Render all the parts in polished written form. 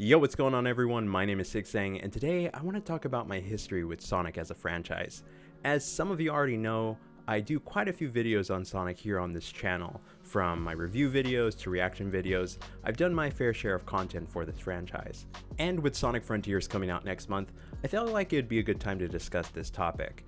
Yo, what's going on everyone? My name is Sigsang, and today I want to talk about my history with Sonic as a franchise. As some of you already know, I do quite a few videos on Sonic here on this channel. From my review videos to reaction videos, I've done my fair share of content for this franchise. And with Sonic Frontiers coming out next month, I felt like it'd be a good time to discuss this topic.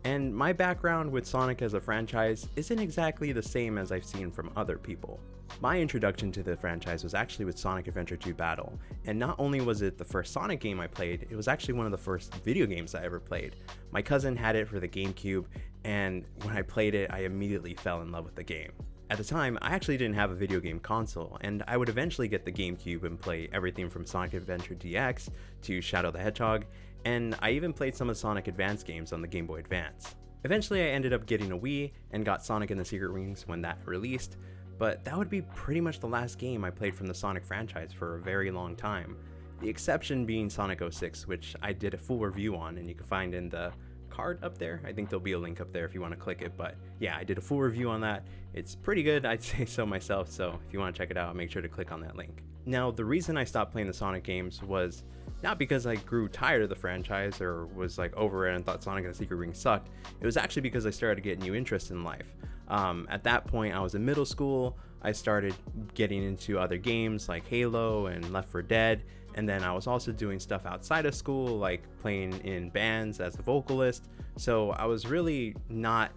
And my background with Sonic as a franchise isn't exactly the same as I've seen from other people. My introduction to the franchise was actually with Sonic Adventure 2 Battle, and not only was it the first Sonic game I played, it was actually one of the first video games I ever played. My cousin had it for the GameCube, and when I played it, I immediately fell in love with the game. At the time, I actually didn't have a video game console, and I would eventually get the GameCube and play everything from Sonic Adventure DX to Shadow the Hedgehog, and I even played some of Sonic Advance games on the Game Boy Advance. Eventually I ended up getting a Wii and got Sonic and the Secret Rings when that released, but that would be pretty much the last game I played from the Sonic franchise for a very long time. The exception being Sonic 06, which I did a full review on and you can find in the card up there. I think there'll be a link up there if you want to click it, but yeah, I did a full review on that. It's pretty good, I'd say so myself, so if you want to check it out, make sure to click on that link. Now, the reason I stopped playing the Sonic games was not because I grew tired of the franchise or was like over it and thought Sonic and the Secret Rings sucked. It was actually because I started to get new interests in life. At that point, I was in middle school. I started getting into other games like Halo and Left 4 Dead, and then I was also doing stuff outside of school, like playing in bands as a vocalist. So I was really not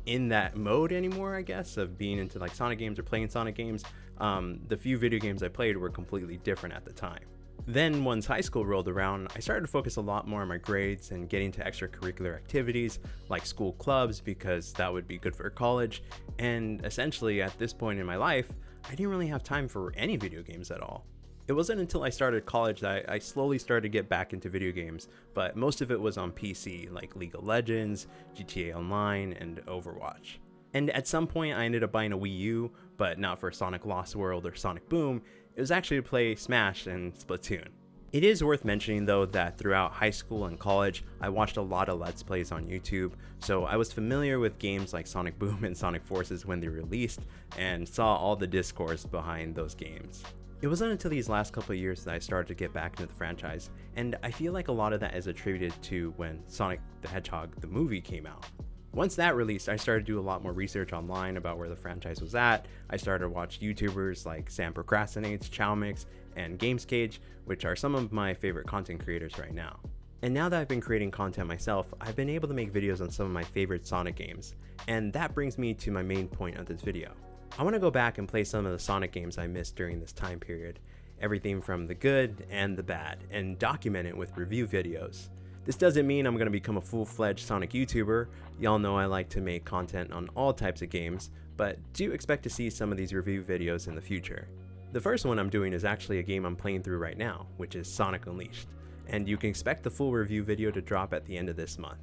in that mode anymore, I guess, of being into like Sonic games or playing Sonic games. The few video games I played were completely different at the time. Then once high school rolled around, I started to focus a lot more on my grades and getting to extracurricular activities like school clubs because that would be good for college. And essentially at this point in my life, I didn't really have time for any video games at all. It wasn't until I started college that I slowly started to get back into video games, but most of it was on PC like League of Legends, GTA Online, and Overwatch. And at some point I ended up buying a Wii U, but not for Sonic Lost World or Sonic Boom. It was actually to play Smash and Splatoon. It is worth mentioning though that throughout high school and college, I watched a lot of Let's Plays on YouTube, so I was familiar with games like Sonic Boom and Sonic Forces when they released, and saw all the discourse behind those games. It wasn't until these last couple of years that I started to get back into the franchise, and I feel like a lot of that is attributed to when Sonic the Hedgehog the movie came out. Once that released, I started to do a lot more research online about where the franchise was at. I started to watch YouTubers like Sam Procrastinates, Chowmix, and Gamescage, which are some of my favorite content creators right now. And now that I've been creating content myself, I've been able to make videos on some of my favorite Sonic games. And that brings me to my main point of this video. I want to go back and play some of the Sonic games I missed during this time period, everything from the good and the bad, and document it with review videos. This doesn't mean I'm going to become a full-fledged Sonic YouTuber. Y'all know I like to make content on all types of games, but do expect to see some of these review videos in the future. The first one I'm doing is actually a game I'm playing through right now, which is Sonic Unleashed, and you can expect the full review video to drop at the end of this month.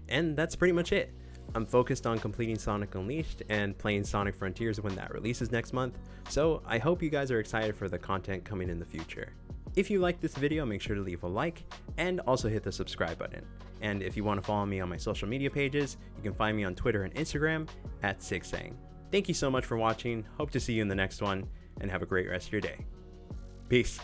And that's pretty much it. I'm focused on completing Sonic Unleashed and playing Sonic Frontiers when that releases next month, so I hope you guys are excited for the content coming in the future. If you liked this video, make sure to leave a like and also hit the subscribe button. And if you want to follow me on my social media pages, you can find me on Twitter and Instagram at Sigsang. Thank you so much for watching, hope to see you in the next one, and have a great rest of your day. Peace.